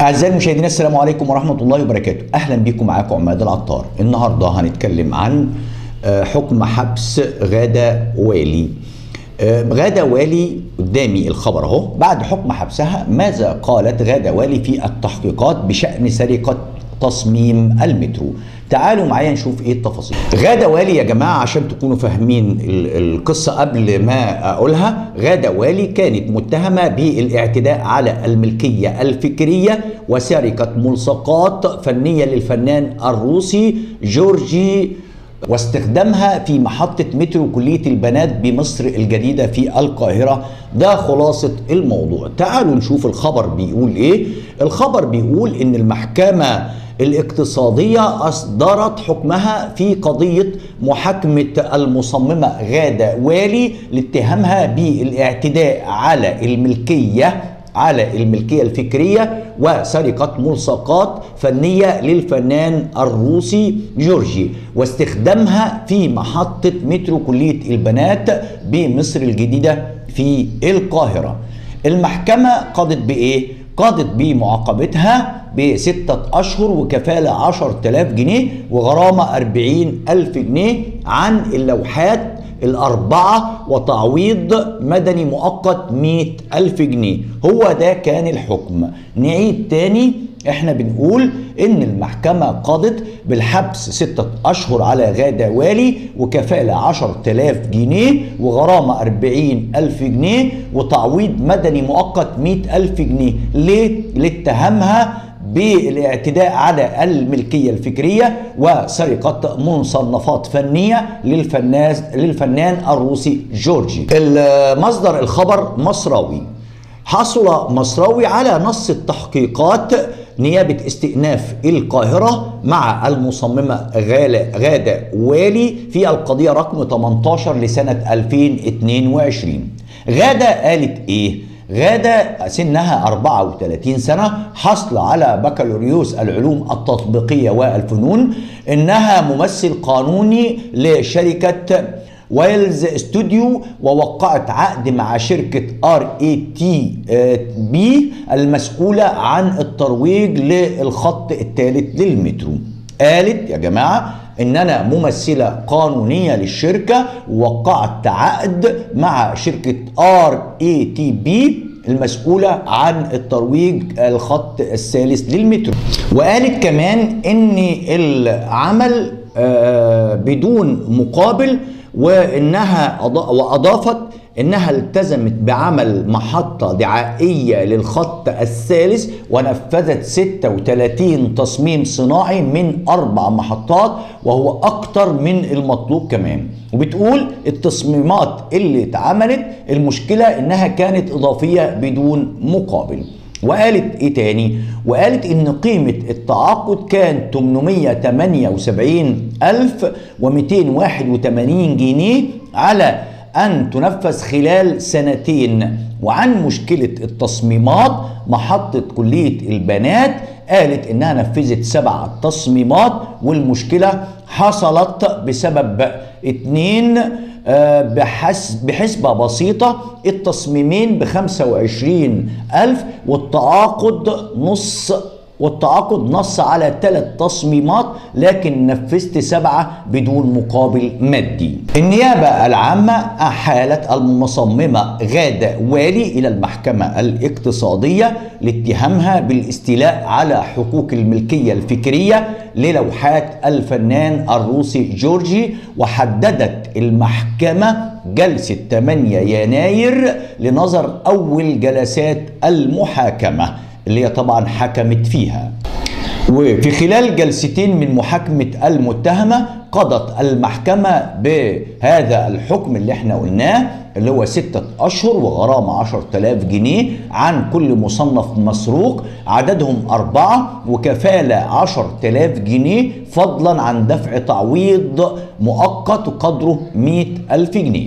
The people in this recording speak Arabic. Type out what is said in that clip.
أعزائي المشاهدين، السلام عليكم ورحمة الله وبركاته. أهلا بكم، معاكم عماد العطار. النهاردة هنتكلم عن حكم حبس غادة والي. غادة والي قدامي الخبر اهو. بعد حكم حبسها، ماذا قالت غادة والي في التحقيقات بشأن سرقة تصميم المترو؟ تعالوا معايا نشوف ايه التفاصيل. غادة والي يا جماعة عشان تكونوا فاهمين القصة قبل ما اقولها، غادة والي كانت متهمة بالاعتداء على الملكية الفكرية وسرقة ملصقات فنية للفنان الروسي جورجي واستخدامها في محطة مترو كلية البنات بمصر الجديدة في القاهرة. ده خلاصة الموضوع. تعالوا نشوف الخبر بيقول ايه. الخبر بيقول ان المحكمة الاقتصادية أصدرت حكمها في قضية محاكمة المصممة غادة والي لاتهامها بالاعتداء على الملكية الفكرية وسرقة ملصقات فنية للفنان الروسي جورجي واستخدامها في محطة مترو كلية البنات بمصر الجديدة في القاهرة. المحكمة قضت بإيه؟ قضت بمعاقبتها ب6 أشهر وكفالة 10,000 جنيه وغرامة 40,000 جنيه عن اللوحات الأربعة وتعويض مدني مؤقت 100,000 جنيه. هو ده كان الحكم. نعيد تاني، احنا بنقول ان المحكمة قضت بالحبس 6 أشهر على غادة والي وكفالة 10,000 جنيه وغرامة 40,000 جنيه وتعويض مدني مؤقت 100,000 جنيه. ليه؟ لاتهامها بالاعتداء على الملكية الفكرية وسرقة مصنفات فنية للفنان الروسي جورجي. المصدر الخبر مصراوي. حصل مصراوي على نص التحقيقات نيابة استئناف القاهرة مع المصممة غادة والي في القضية رقم 18 لسنة 2022. غادة قالت ايه؟ غادة سنها 34 سنة، حصل على بكالوريوس العلوم التطبيقية والفنون، إنها ممثل قانوني لشركة ويلز استوديو ووقعت عقد مع شركة RATB المسؤولة عن الترويج للخط الثالث للمترو. قالت يا جماعة ان انا ممثلة قانونية للشركة ووقعت عقد مع شركة RATB المسؤولة عن الترويج الخط الثالث للمترو. وقالت كمان ان العمل بدون مقابل، وأضافت إنها التزمت بعمل محطة دعائية للخط الثالث ونفذت 36 تصميم صناعي من 4 محطات، وهو أكتر من المطلوب كمان. وبتقول التصميمات اللي اتعملت المشكلة إنها كانت إضافية بدون مقابل. وقالت ايه تاني؟ وقالت ان قيمة التعاقد كان 878,281 جنيه على ان تنفذ خلال 2 سنين. وعن مشكلة التصميمات محطة كلية البنات، قالت انها نفذت 7 تصميمات والمشكلة حصلت بسبب 2 بحسبة بسيطة. التصميمين ب25,000 والتعاقد نص على 3 تصميمات، لكن نفذت 7 بدون مقابل مادي. النيابة العامة أحالت المصممة غادة والي إلى المحكمة الاقتصادية لاتهامها بالاستيلاء على حقوق الملكية الفكرية للوحات الفنان الروسي جورجي. وحددت المحكمة جلسة 8 يناير لنظر أول جلسات المحاكمة اللي هي طبعا حكمت فيها. وفي خلال جلستين من محاكمة المتهمة قضت المحكمة بهذا الحكم اللي احنا قلناه، اللي هو 6 أشهر وغرامة 10,000 جنيه عن كل مصنف مسروق عددهم 4، وكفالة 10,000 جنيه فضلا عن دفع تعويض مؤقت قدره 100,000 جنيه.